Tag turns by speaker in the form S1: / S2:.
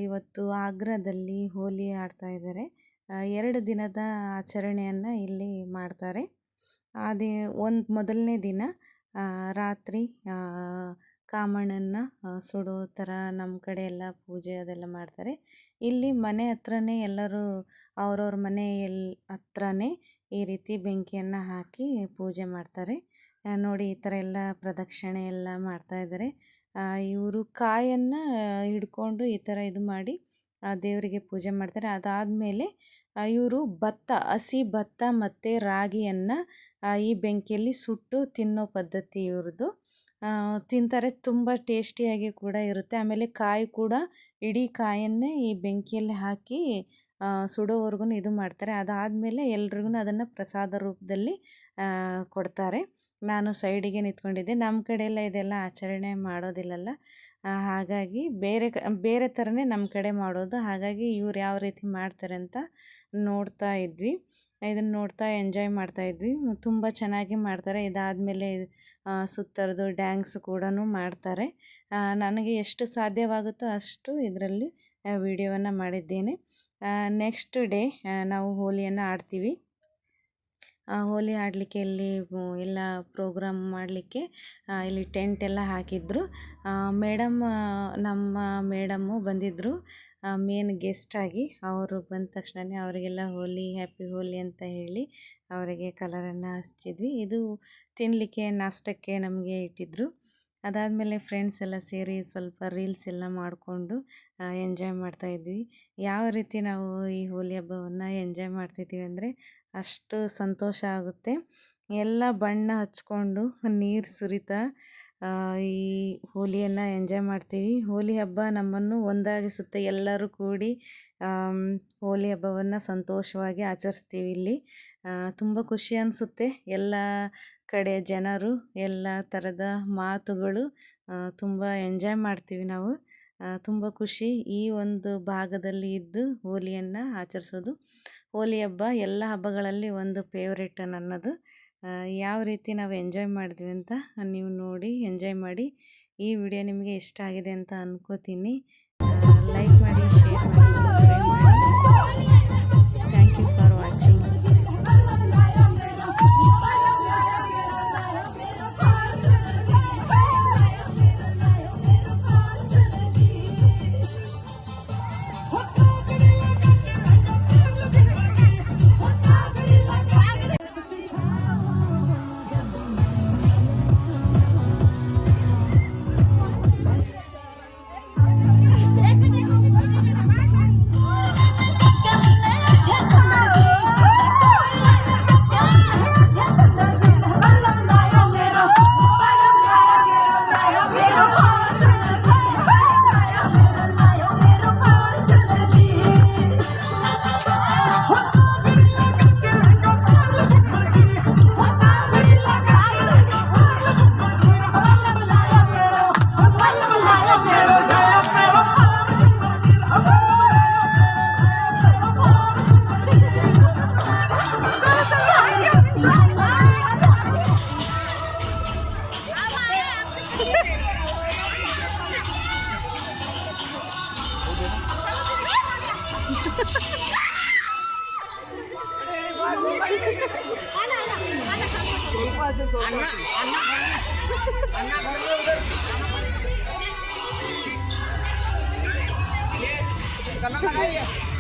S1: ಇವತ್ತು ಆಗ್ರಾದಲ್ಲಿ ಹೋಲಿ ಆಡ್ತಾ ಇದ್ದಾರೆ. 2 ದಿನದ ಆಚರಣೆಯನ್ನು ಇಲ್ಲಿ ಮಾಡ್ತಾರೆ. ಮೊದಲನೇ ದಿನ ರಾತ್ರಿ ಕಾಮಣ್ಣನ ಸುಡೋ ಥರ ನಮ್ಮ ಕಡೆ ಎಲ್ಲ ಪೂಜೆ ಅದೆಲ್ಲ ಮಾಡ್ತಾರೆ. ಇಲ್ಲಿ ಮನೆ ಹತ್ರನೇ ಎಲ್ಲರೂ ಅವ್ರವ್ರ ಮನೆ ಹತ್ರನೇ ಈ ರೀತಿ ಬೆಂಕಿಯನ್ನು ಹಾಕಿ ಪೂಜೆ ಮಾಡ್ತಾರೆ. ನೋಡಿ ಈ ಥರ ಎಲ್ಲ ಪ್ರದಕ್ಷಿಣೆ ಎಲ್ಲ ಮಾಡ್ತಾ ಇದ್ದಾರೆ. ಇವರು ಕಾಯನ್ನು ಹಿಡ್ಕೊಂಡು ಈ ಥರ ಇದು ಮಾಡಿ ದೇವರಿಗೆ ಪೂಜೆ ಮಾಡ್ತಾರೆ. ಅದಾದಮೇಲೆ ಇವರು ಹಸಿ ಭತ್ತ ಮತ್ತು ರಾಗಿಯನ್ನು ಈ ಬೆಂಕಿಯಲ್ಲಿ ಸುಟ್ಟು ತಿನ್ನೋ ಪದ್ಧತಿ ಇವ್ರದ್ದು. ತಿಂತಾರೆ, ತುಂಬ ಟೇಸ್ಟಿಯಾಗಿ ಕೂಡ ಇರುತ್ತೆ. ಆಮೇಲೆ ಕಾಯಿ ಕೂಡ ಇಡೀ ಕಾಯನ್ನೇ ಈ ಬೆಂಕಿಯಲ್ಲಿ ಹಾಕಿ ಸುಡೋವರೆಗೂ ಇದು ಮಾಡ್ತಾರೆ. ಅದಾದಮೇಲೆ ಎಲ್ರಿಗೂ ಅದನ್ನು ಪ್ರಸಾದ ರೂಪದಲ್ಲಿ ಕೊಡ್ತಾರೆ. ನಾನು ಸೈಡಿಗೆ ನಿಂತ್ಕೊಂಡಿದ್ದೆ. ನಮ್ಮ ಕಡೆ ಎಲ್ಲ ಇದೆಲ್ಲ ಆಚರಣೆ ಮಾಡೋದಿಲ್ಲಲ್ಲ, ಹಾಗಾಗಿ ಬೇರೆ ಥರನೇ ನಮ್ಮ ಕಡೆ ಮಾಡೋದು. ಹಾಗಾಗಿ ಇವ್ರು ಯಾವ ರೀತಿ ಮಾಡ್ತಾರೆ ಅಂತ ನೋಡ್ತಾ ಇದ್ವಿ. ಇದನ್ನು ನೋಡ್ತಾ ಎಂಜಾಯ್ ಮಾಡ್ತಾಯಿದ್ವಿ. ತುಂಬ ಚೆನ್ನಾಗಿ ಮಾಡ್ತಾರೆ. ಇದಾದಮೇಲೆ ಸುತ್ತರದು ಡ್ಯಾನ್ಸ್ ಕೂಡ ಮಾಡ್ತಾರೆ. ನನಗೆ ಎಷ್ಟು ಸಾಧ್ಯವಾಗುತ್ತೋ ಅಷ್ಟು ಇದರಲ್ಲಿ ವಿಡಿಯೋವನ್ನು ಮಾಡಿದ್ದೇನೆ. ನೆಕ್ಸ್ಟ್ ಡೇ ನಾವು ಹೋಲಿಯನ್ನು ಆಡ್ತೀವಿ. ಹೋಲಿ ಆಡಲಿಕ್ಕೆ ಇಲ್ಲಿ ಎಲ್ಲ ಪ್ರೋಗ್ರಾಮ್ ಮಾಡಲಿಕ್ಕೆ ಇಲ್ಲಿ ಟೆಂಟ್ ಎಲ್ಲ ಹಾಕಿದ್ರು. ನಮ್ಮ ಮೇಡಮ್ಮು ಬಂದಿದ್ದರು ಮೇನ್ ಗೆಸ್ಟಾಗಿ. ಅವರು ಬಂದ ತಕ್ಷಣವೇ ಅವರಿಗೆಲ್ಲ ಹ್ಯಾಪಿ ಹೋಲಿ ಅಂತ ಹೇಳಿ ಅವರಿಗೆ ಕಲರನ್ನು ಹಚ್ಚಿದ್ವಿ. ಇದು ತಿನ್ನಲಿಕ್ಕೆ ನಾಷ್ಟಕ್ಕೆ ನಮಗೆ ಇಟ್ಟಿದ್ದರು. ಅದಾದಮೇಲೆ ಫ್ರೆಂಡ್ಸ್ ಎಲ್ಲ ಸೇರಿ ಸ್ವಲ್ಪ ರೀಲ್ಸ್ ಎಲ್ಲ ಮಾಡಿಕೊಂಡು ಎಂಜಾಯ್ ಮಾಡ್ತಾಯಿದ್ವಿ. ಯಾವ ರೀತಿ ನಾವು ಈ ಹೋಲಿ ಹಬ್ಬವನ್ನು ಎಂಜಾಯ್ ಮಾಡ್ತಿದ್ದೀವಿ ಅಂದರೆ ಅಷ್ಟು ಸಂತೋಷ ಆಗುತ್ತೆ. ಎಲ್ಲ ಬಣ್ಣ ಹಚ್ಕೊಂಡು ನೀರು ಸುರಿತಾ ಈ ಹೋಲಿಯನ್ನು ಎಂಜಾಯ್ ಮಾಡ್ತೀವಿ. ಹೋಲಿ ಹಬ್ಬ ನಮ್ಮನ್ನು ಒಂದಾಗಿಸುತ್ತೆ. ಎಲ್ಲರೂ ಕೂಡಿ ಹೋಲಿ ಹಬ್ಬವನ್ನು ಸಂತೋಷವಾಗಿ ಆಚರಿಸ್ತೀವಿ. ಇಲ್ಲಿ ತುಂಬ ಖುಷಿ ಅನಿಸುತ್ತೆ. ಎಲ್ಲ ಕಡೆ ಜನರು, ಎಲ್ಲ ಥರದ ಮಾತುಗಳು, ತುಂಬ ಎಂಜಾಯ್ ಮಾಡ್ತೀವಿ ನಾವು. ತುಂಬ ಖುಷಿ ಈ ಒಂದು ಭಾಗದಲ್ಲಿ ಇದ್ದು ಹೋಲಿಯನ್ನು ಆಚರಿಸೋದು. ಹೋಲಿ ಹಬ್ಬ ಎಲ್ಲ ಹಬ್ಬಗಳಲ್ಲಿ ಒಂದು ಫೇವ್ರೇಟ್ ನನ್ನದು. ಯಾವ ರೀತಿ ನಾವು ಎಂಜಾಯ್ ಮಾಡಿದ್ವಿ ಅಂತ ನೀವು ನೋಡಿ ಎಂಜಾಯ್ ಮಾಡಿ. ಈ ವಿಡಿಯೋ ನಿಮಗೆ ಇಷ್ಟ ಆಗಿದೆ ಅಂತ ಅನ್ಕೋತೀನಿ. ಲೈಕ್ ಮಾಡಿ, ಶೇರ್ ಮಾಡಿ, ಸಬ್ಸ್ಕ್ರೈಬ್ ಮಾಡಿ. Thank you for watching.
S2: Karena